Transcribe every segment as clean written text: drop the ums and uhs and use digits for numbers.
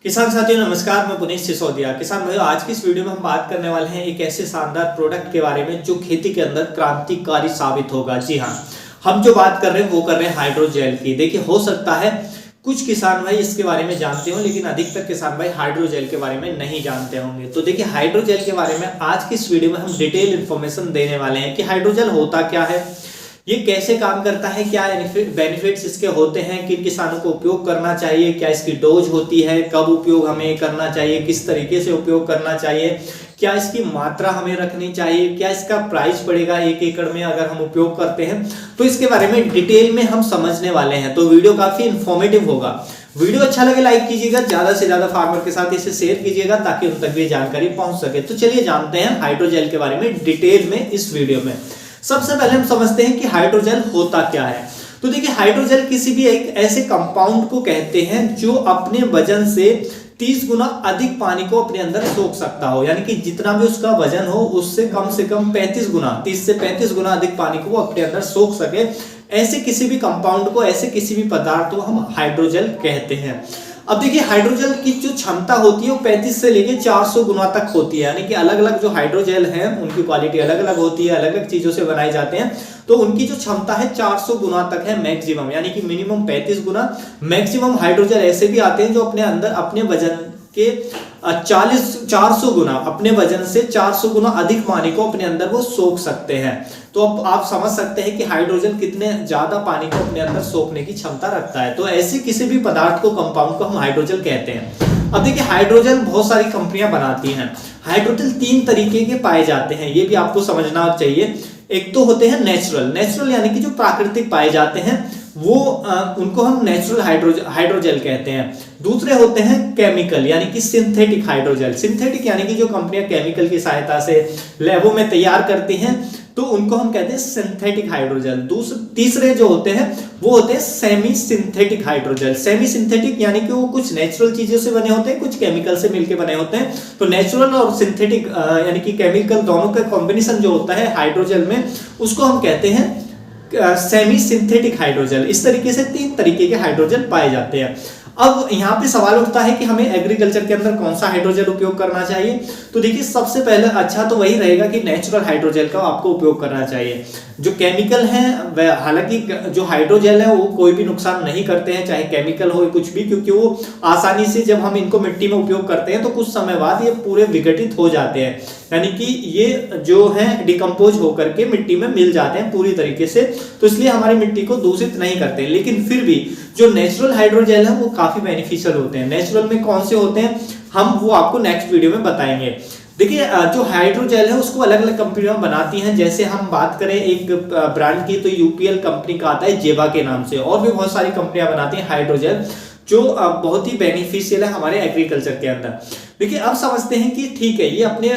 किसान साथियों नमस्कार, मैं पुनीत सिसोदिया। किसान भाइयों, आज की इस वीडियो में हम बात करने वाले हैं एक ऐसे शानदार प्रोडक्ट के बारे में जो खेती के अंदर क्रांतिकारी साबित होगा। जी हाँ, हम जो बात कर रहे हैं वो कर रहे हैं हाइड्रोजेल की। देखिए, हो सकता है कुछ किसान भाई इसके बारे में जानते हो, लेकिन अधिकतर किसान भाई हाइड्रोजेल के बारे में नहीं जानते होंगे। तो देखिए, हाइड्रोजेल के बारे में आज की इस वीडियो में हम डिटेल इन्फॉर्मेशन देने वाले हैं कि हाइड्रोजेल होता क्या है, ये कैसे काम करता है, क्या बेनिफिट्स इसके होते हैं, किन किसानों को उपयोग करना चाहिए, क्या इसकी डोज होती है, कब उपयोग हमें करना चाहिए, किस तरीके से उपयोग करना चाहिए, क्या इसकी मात्रा हमें रखनी चाहिए, क्या इसका प्राइस पड़ेगा 1 एकड़ में अगर हम उपयोग करते हैं। तो इसके बारे में डिटेल में हम समझने वाले हैं। तो वीडियो काफी इंफॉर्मेटिव होगा। वीडियो अच्छा लगे लाइक कीजिएगा, ज्यादा से ज्यादा फार्मर के साथ इसे शेयर कीजिएगा ताकि उन तक भी जानकारी पहुंच सके। तो चलिए जानते हैं हाइड्रोजेल के बारे में डिटेल में इस वीडियो में। सबसे पहले हम समझते हैं कि हाइड्रोजेल होता क्या है। तो देखिए, हाइड्रोजेल किसी भी एक ऐसे कंपाउंड को कहते हैं जो अपने वजन से 30 गुना अधिक पानी को अपने अंदर सोख सकता हो, यानी कि जितना भी उसका वजन हो उससे कम से कम 35 गुना, 30 से 35 गुना अधिक पानी को वो अपने अंदर सोख सके। ऐसे किसी भी कंपाउंड को, ऐसे किसी भी पदार्थ को हम हाइड्रोजेल कहते हैं। अब देखिए, हाइड्रोजेल की जो क्षमता होती है वो 35 से लेके 400 गुना तक होती है, यानी कि अलग अलग जो हाइड्रोजेल हैं उनकी क्वालिटी अलग अलग होती है, अलग अलग चीजों से बनाए जाते हैं। तो उनकी जो क्षमता है 400 गुना तक है मैक्सिमम, यानी कि मिनिमम 35 गुना। मैक्सिमम हाइड्रोजेल ऐसे भी आते हैं जो अपने अंदर अपने वजन के 400 गुना, अपने वजन से 400 गुना अधिक पानी को अपने अंदर वो सोख सकते हैं। तो अब आप समझ सकते हैं कि हाइड्रोजन कितने ज्यादा पानी को अपने अंदर सोखने की क्षमता रखता है। तो ऐसे किसी भी पदार्थ को, कंपाउंड को हम हाइड्रोजन कहते हैं। अब देखिए, हाइड्रोजन बहुत सारी कंपनियां बनाती हैं। हाइड्रोजन 3 तरीके के पाए जाते हैं, ये भी आपको समझना चाहिए। एक तो होते हैं नेचुरल यानी कि जो प्राकृतिक पाए जाते हैं वो उनको हम नेचुरल हाइड्रोजेल कहते हैं। दूसरे होते हैं केमिकल यानी कि सिंथेटिक हाइड्रोजेल। सिंथेटिक यानी कि जो कंपनियां केमिकल की सहायता से लैबों में तैयार करती हैं तो उनको हम कहते हैं सिंथेटिक हाइड्रोजेल। तीसरे जो होते हैं वो होते हैं semi synthetic hydrogel. Semi synthetic यानी कि वो कुछ नेचुरल चीजों से बने होते हैं, कुछ केमिकल से मिलकर बने होते हैं। तो नेचुरल और सिंथेटिक यानी कि केमिकल दोनों का कॉम्बिनेशन जो होता है हाइड्रोजेल में, उसको हम कहते हैं सेमी सिंथेटिक हाइड्रोजेल। इस तरीके से 3 तरीके के हाइड्रोजेल पाए जाते हैं। अब यहाँ पे सवाल उठता है कि हमें एग्रीकल्चर के अंदर कौन सा हाइड्रोजेल उपयोग करना चाहिए। तो देखिए, सबसे पहले अच्छा तो वही रहेगा कि नेचुरल हाइड्रोजेल का आपको उपयोग करना चाहिए। जो केमिकल है वह, हालांकि जो हाइड्रोजेल है वो कोई भी नुकसान नहीं करते हैं, चाहे केमिकल हो कुछ भी, क्योंकि वो आसानी से जब हम इनको मिट्टी में उपयोग करते हैं तो कुछ समय बाद ये पूरे विघटित हो जाते हैं, यानी कि ये जो है डिकम्पोज होकर के मिट्टी में मिल जाते हैं पूरी तरीके से। तो इसलिए हमारी मिट्टी को दूषित नहीं करते। लेकिन फिर भी जो नेचुरल हाइड्रोजेल है वो काफी बेनिफिशियल होते हैं। नेचुरल में कौन से होते हैं हम वो आपको नेक्स्ट वीडियो में बताएंगे। देखिए, जो हाइड्रोजेल है उसको अलग अलग कंपनियां बनाती हैं। जैसे हम बात करें एक ब्रांड की तो यूपीएल कंपनी का आता है जेबा के नाम से, और भी बहुत सारी कंपनियां बनाती हैं हाइड्रोजेल जो बहुत ही बेनिफिशियल है हमारे एग्रीकल्चर के अंदर। देखिए, अब समझते हैं कि ठीक है, ये अपने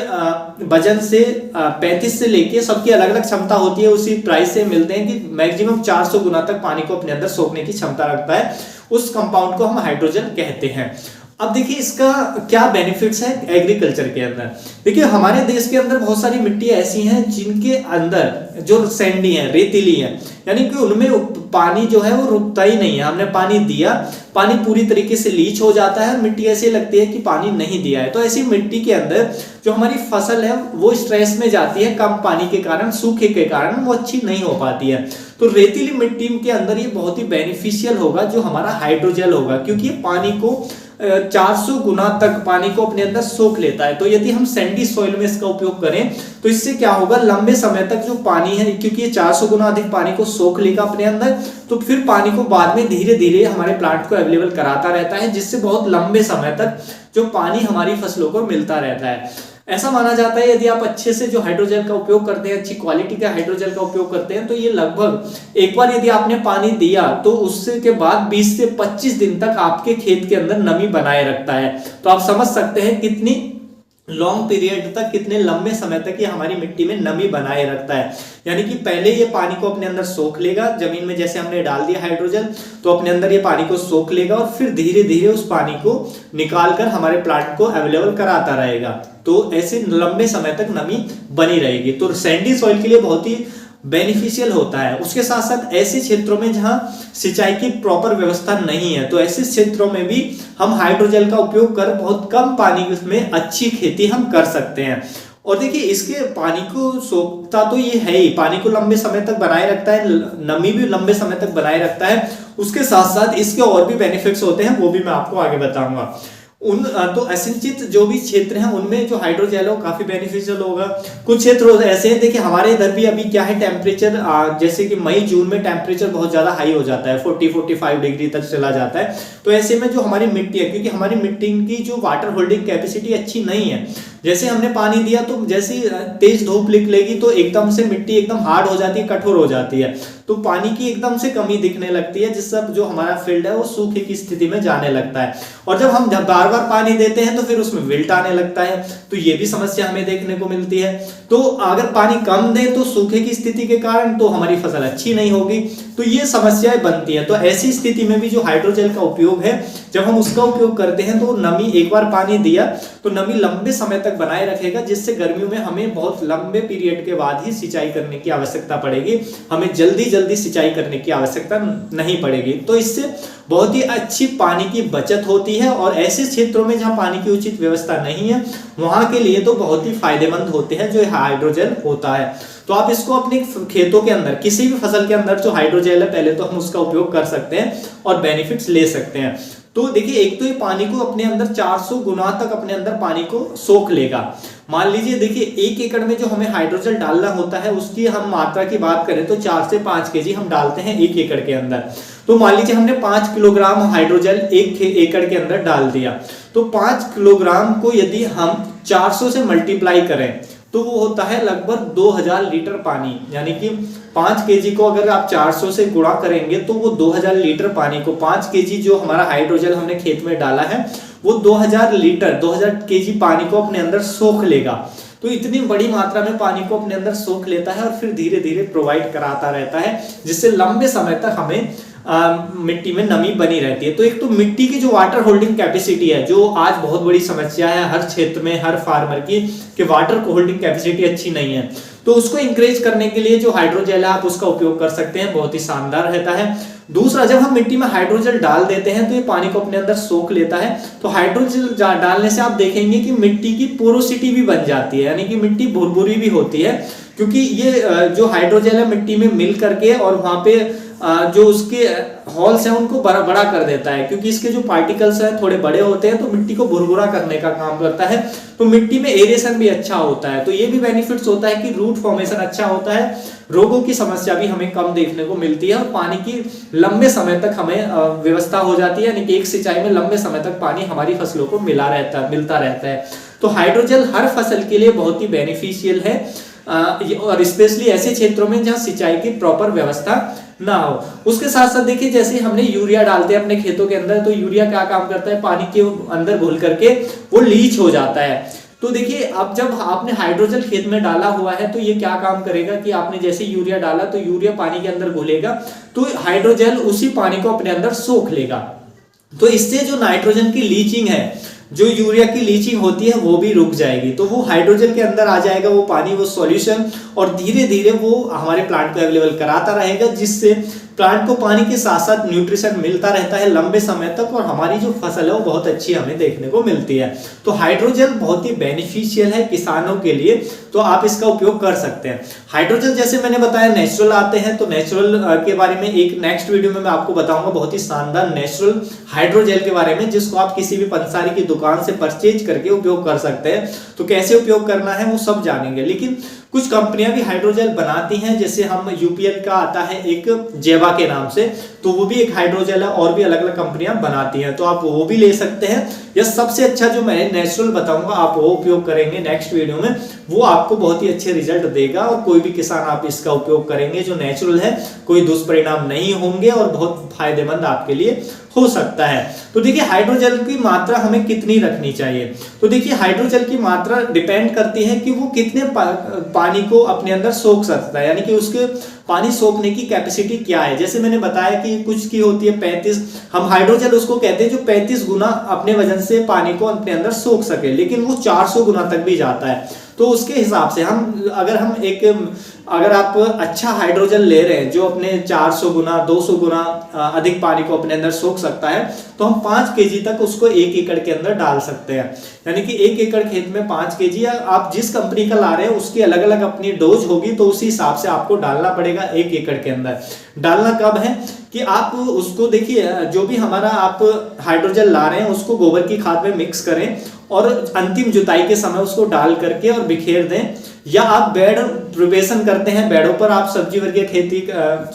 वजन से 35 से लेके सबकी अलग अलग क्षमता होती है, उसी प्राइस से मिलते हैं कि मैक्सिमम 400 गुना तक पानी को अपने अंदर सोखने की क्षमता रखता है। उस कंपाउंड को हम हाइड्रोजन कहते हैं। अब देखिए, इसका क्या बेनिफिट्स है एग्रीकल्चर के अंदर। देखिए, हमारे देश के अंदर बहुत सारी मिट्टी ऐसी हैं जिनके अंदर जो सैंडी है, रेतीली है, यानी कि उनमें पानी जो है वो रुकता ही नहीं है। हमने पानी दिया, पानी पूरी तरीके से लीच हो जाता है, मिट्टी ऐसी लगती है कि पानी नहीं दिया है। तो ऐसी मिट्टी के अंदर जो हमारी फसल है वो स्ट्रेस में जाती है, कम पानी के कारण, सूखे के कारण वो अच्छी नहीं हो पाती है। तो रेतीली मिट्टी के अंदर ये बहुत ही बेनिफिशियल होगा जो हमारा हाइड्रोजेल होगा, क्योंकि ये पानी को 400 गुना तक पानी को अपने अंदर सोख लेता है। तो यदि हम सैंडी सॉइल में इसका उपयोग करें तो इससे क्या होगा, लंबे समय तक जो पानी है, क्योंकि ये 400 गुना अधिक पानी को सोख लेगा अपने अंदर, तो फिर पानी को बाद में धीरे धीरे हमारे प्लांट को अवेलेबल कराता रहता है, जिससे बहुत लंबे समय तक जो पानी हमारी फसलों को मिलता रहता है। ऐसा माना जाता है यदि आप अच्छे से जो हाइड्रोजेल का उपयोग करते हैं, अच्छी क्वालिटी का हाइड्रोजेल का उपयोग करते हैं, तो ये लगभग एक बार यदि आपने पानी दिया तो उससे के बाद 20 से 25 दिन तक आपके खेत के अंदर नमी बनाए रखता है। तो आप समझ सकते हैं कितनी लॉन्ग पीरियड तक, कितने लंबे समय तक ये हमारी मिट्टी में नमी बनाए रखता है। यानी कि पहले ये पानी को अपने अंदर सोख लेगा, जमीन में जैसे हमने डाल दिया हाइड्रोजन तो अपने अंदर ये पानी को सोख लेगा और फिर धीरे धीरे उस पानी को निकालकर हमारे प्लांट को अवेलेबल कराता रहेगा। तो ऐसे लंबे समय तक नमी बनी रहेगी। तो सैंडी सॉइल के लिए बहुत ही बेनिफिशियल होता है। उसके साथ साथ ऐसे क्षेत्रों में जहां सिंचाई की प्रॉपर व्यवस्था नहीं है, तो ऐसे क्षेत्रों में भी हम हाइड्रोजेल का उपयोग कर बहुत कम पानी में अच्छी खेती हम कर सकते हैं। और देखिए इसके पानी को सोखता तो ये है ही, पानी को लंबे समय तक बनाए रखता है, नमी भी लंबे समय तक बनाए रखता है। उसके साथ साथ इसके और भी बेनिफिट्स होते हैं, वो भी मैं आपको आगे बताऊंगा। तो असिंचित जो भी क्षेत्र हैं उनमें जो हाइड्रोजेल हो काफी बेनिफिशियल होगा। कुछ क्षेत्र ऐसे हैं, देखिए हमारे इधर भी अभी क्या है टेम्परेचर, जैसे कि मई जून में टेम्परेचर बहुत ज्यादा हाई हो जाता है, 40-45 डिग्री तक चला जाता है। तो ऐसे में जो हमारी मिट्टी है, क्योंकि हमारी मिट्टी की जो वाटर होल्डिंग कैपेसिटी अच्छी नहीं है, जैसे हमने पानी दिया तो जैसी तेज धूप निकलेगी तो एकदम से मिट्टी एकदम हार्ड हो जाती है, कठोर हो जाती है, तो पानी की एकदम से कमी दिखने लगती है, जिससे जो हमारा फील्ड है वो सूखे की स्थिति में जाने लगता है। और जब हम बार बार पानी देते हैं तो फिर उसमें विल्ट आने लगता है, तो ये भी समस्या हमें देखने को मिलती है। तो अगर पानी कम दे तो सूखे की स्थिति के कारण तो हमारी फसल अच्छी नहीं होगी, तो ये समस्याएं बनती है। तो ऐसी स्थिति में भी जो हाइड्रोजेल का उपयोग है, जब हम उसका उपयोग करते हैं तो नमी, एक बार पानी दिया तो नमी लंबे समय तक बनाए रखेगा, जिससे गर्मियों में हमें बहुत लंबे पीरियड के बाद ही सिंचाई करने की आवश्यकता पड़ेगी, हमें जल्दी जल्दी सिंचाई करने की आवश्यकता नहीं पड़ेगी। तो इससे बहुत ही अच्छी पानी की बचत होती है, और ऐसे क्षेत्रों में जहां पानी की उचित व्यवस्था नहीं है वहां के लिए तो बहुत ही फायदेमंद होते हैं जो हाइड्रोजेल होता है। तो आप इसको अपने खेतों के अंदर, किसी भी फसल के अंदर जो हाइड्रोजेल है, पहले तो हम उसका उपयोग कर सकते हैं और बेनिफिट्स ले सकते हैं। तो देखिए एक तो ये पानी को अपने अंदर 400 गुना तक अपने अंदर पानी को सोख लेगा। मान लीजिए देखिए 1 एकड़ में जो हमें हाइड्रोजेल डालना होता है उसकी हम मात्रा की बात करें तो 4 से 5 केजी हम डालते हैं 1 एकड़ के अंदर। तो मान लीजिए हमने 5 किलोग्राम हाइड्रोजेल 1 एकड़ के अंदर डाल दिया, तो 5 किलोग्राम को यदि हम 400 से मल्टीप्लाई करें तो वो होता है लगभग 2000 लीटर पानी, यानी कि 5 केजी को अगर आप 400 से गुणा करेंगे तो वो 2000 लीटर पानी को, 5 केजी जो हमारा हाइड्रोजेल हमने खेत में डाला है वो 2000 लीटर 2000 केजी पानी को अपने अंदर सोख लेगा। तो इतनी बड़ी मात्रा में पानी को अपने अंदर सोख लेता है और फिर धीरे धीरे प्रोवाइड कराता रहता है, जिससे लंबे समय तक हमें मिट्टी में नमी बनी रहती है। तो एक तो मिट्टी की जो वाटर होल्डिंग कैपेसिटी है, जो आज बहुत बड़ी समस्या है हर क्षेत्र में, हर फार्मर की, कि वाटर होल्डिंग कैपेसिटी अच्छी नहीं है, तो उसको इंकरेज करने के लिए जो हाइड्रोजेल है आप उसका उपयोग कर सकते हैं, बहुत ही शानदार रहता है। दूसरा, जब हम मिट्टी में हाइड्रोजेल डाल देते हैं तो ये पानी को अपने अंदर सोख लेता है। तो हाइड्रोजेल डालने से आप देखेंगे कि मिट्टी की पोरोसिटी भी बन जाती है, यानी कि मिट्टी भुरभुरी भी होती है, क्योंकि ये जो हाइड्रोजेल है मिट्टी में मिल करके और वहां पे जो उसके हॉल्स हैं उनको बड़ा कर देता है, क्योंकि इसके जो पार्टिकल्स हैं थोड़े बड़े होते हैं, तो मिट्टी को भुरभुरा करने का काम करता है। तो मिट्टी में एरेशन भी अच्छा होता है, तो ये भी बेनिफिट्स होता है कि रूट फॉर्मेशन अच्छा होता है, रोगों की समस्या भी हमें कम देखने को मिलती है, और पानी की लंबे समय तक हमें व्यवस्था हो जाती है, यानी कि एक सिंचाई में लंबे समय तक पानी हमारी फसलों को मिलता रहता है। तो हाइड्रोजेल हर फसल के लिए बहुत ही बेनिफिशियल है, और स्पेशली ऐसे क्षेत्रों में जहां सिंचाई की प्रॉपर व्यवस्था ना हो। उसके साथ साथ देखिए जैसे हमने यूरिया डालते हैं अपने खेतों के अंदर, तो यूरिया क्या काम करता है, पानी के अंदर घुल करके वो लीच हो जाता है। तो देखिए अब जब आपने हाइड्रोजेल खेत में डाला हुआ है तो ये क्या काम करेगा कि आपने जैसे यूरिया डाला तो यूरिया पानी के अंदर घुलेगा, तो हाइड्रोजेल उसी पानी को अपने अंदर सोख लेगा। तो इससे जो नाइट्रोजन की लीचिंग है, जो यूरिया की लीचिंग होती है, वो भी रुक जाएगी। तो वो हाइड्रोजन के अंदर आ जाएगा वो पानी, वो सॉल्यूशन, और धीरे धीरे वो हमारे प्लांट को अवेलेबल कराता रहेगा, जिससे प्लांट को पानी के साथ साथ न्यूट्रिशन मिलता रहता है लंबे समय तक, और हमारी जो फसल है वो बहुत अच्छी हमें देखने को मिलती है। तो हाइड्रोजन बहुत ही बेनिफिशियल है किसानों के लिए, तो आप इसका उपयोग कर सकते हैं। हाइड्रोजन जैसे मैंने बताया नेचुरल आते हैं, तो नेचुरल के बारे में एक नेक्स्ट वीडियो में मैं आपको बताऊंगा बहुत ही शानदार नेचुरल हाइड्रोजेल के बारे में, जिसको आप किसी भी पंसारी की दुकान से परचेज करके उपयोग कर सकते हैं। तो कैसे उपयोग करना है वो सब जानेंगे। लेकिन कुछ कंपनियां भी हाइड्रोजेल बनाती हैं, जैसे हम यूपीएल का आता है एक जेवा के नाम से, तो वो भी एक हाइड्रोजेल है, और भी अलग अलग कंपनियां बनाती हैं, तो आप वो भी ले सकते हैं। या सबसे अच्छा जो मैं नेचुरल बताऊंगा आप वो उपयोग करेंगे नेक्स्ट वीडियो में, वो आपको बहुत ही अच्छे रिजल्ट देगा, और कोई भी किसान आप इसका उपयोग करेंगे जो नेचुरल है, कोई दुष्परिणाम नहीं होंगे और बहुत फायदेमंद आपके लिए हो सकता है। तो देखिए हाइड्रोजेल की मात्रा हमें कितनी रखनी चाहिए, तो देखिए हाइड्रोजेल की मात्रा डिपेंड करती है कि वो कितने पानी को अपने अंदर सोख सकता है, यानी कि उसके पानी सोखने की कैपेसिटी क्या है। जैसे मैंने बताया कि कुछ की होती है 35, हम हाइड्रोजेल उसको कहते हैं जो 35 गुना अपने वजन से पानी को अपने अंदर सोख सके, लेकिन वो 400 गुना तक भी जाता है। तो उसके हिसाब से हम अगर हम एक अगर आप अच्छा हाइड्रोजन ले रहे हैं जो अपने 400 गुना 200 गुना अधिक पानी को अपने अंदर सोख सकता है, तो हम 5 केजी तक उसको 1 एकड़ के अंदर डाल सकते हैं। यानी कि 1 एकड़ खेत में 5 केजी, या आप जिस कंपनी का ला रहे हैं उसकी अलग अलग अपनी डोज होगी, तो उसी हिसाब से आपको डालना पड़ेगा 1 एकड़ के अंदर। डालना कब है कि आप उसको देखिए, जो भी हमारा आप हाइड्रोजन ला रहे हैं उसको गोबर की खाद में मिक्स करें और अंतिम जुताई के समय उसको डाल करके और बिखेर दें, या आप बेड प्रिपरेशन करते हैं, बेडों पर आप सब्जी वर्गीय खेती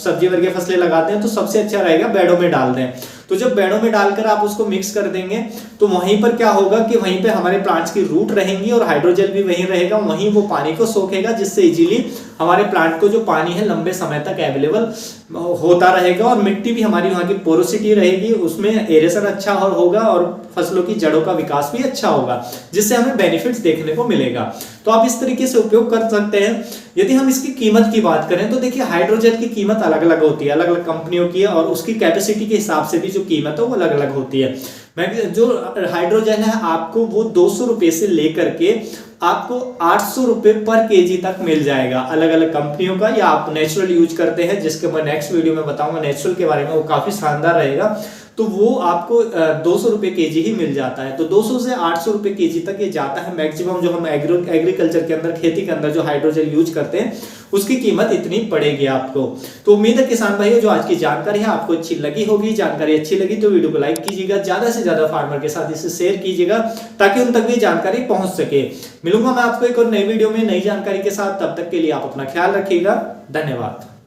सब्जी वर्गीय फसलें लगाते हैं, तो सबसे अच्छा रहेगा बेडों में डाल दें। तो जब बेडों में डालकर आप उसको मिक्स कर देंगे तो वहीं पर क्या होगा कि वहीं पे हमारे प्लांट्स की रूट रहेंगी और हाइड्रोजन भी वहीं रहेगा, वहीं वो पानी को सोखेगा, जिससे इजीली हमारे प्लांट को जो पानी है लंबे समय तक अवेलेबल होता रहेगा, और मिट्टी भी हमारी वहाँ की पोरोसिटी रहेगी, उसमें एरेशन अच्छा होगा और फसलों की जड़ों का विकास भी अच्छा होगा, जिससे हमें बेनिफिट्स देखने को मिलेगा। तो आप इस तरीके से उपयोग कर सकते हैं। यदि हम इसकी कीमत की बात करें तो देखिए हाइड्रोजन की कीमत अलग अलग होती है, अलग अलग कंपनियों की है, और उसकी कैपेसिटी के हिसाब से भी जो कीमत है वो अलग अलग होती है। जो हाइड्रोजन है आपको वो 200 रुपए से लेकर के आपको 800 रुपए पर केजी तक मिल जाएगा अलग अलग कंपनियों का, या आप नेचुरल यूज करते हैं जिसके मैं नेक्स्ट वीडियो में बताऊंगा नेचुरल के बारे में, वो काफी शानदार रहेगा, तो वो आपको 200 रुपए केजी ही मिल जाता है। तो 200 से 800 रुपए केजी तक ये जाता है मैक्सिमम, जो हम एग्रीकल्चर के अंदर खेती के अंदर जो हाइड्रोजन यूज करते हैं उसकी कीमत इतनी पड़ेगी आपको। तो उम्मीद है किसान भाइयों जो आज की जानकारी है आपको अच्छी लगी होगी। जानकारी अच्छी लगी तो वीडियो को लाइक कीजिएगा, ज्यादा से ज्यादा फार्मर के साथ इसे शेयर कीजिएगा ताकि उन तक भी जानकारी पहुंच सके। मिलूंगा मैं आपको एक और नई वीडियो में नई जानकारी के साथ, तब तक के लिए आप अपना ख्याल रखिएगा। धन्यवाद।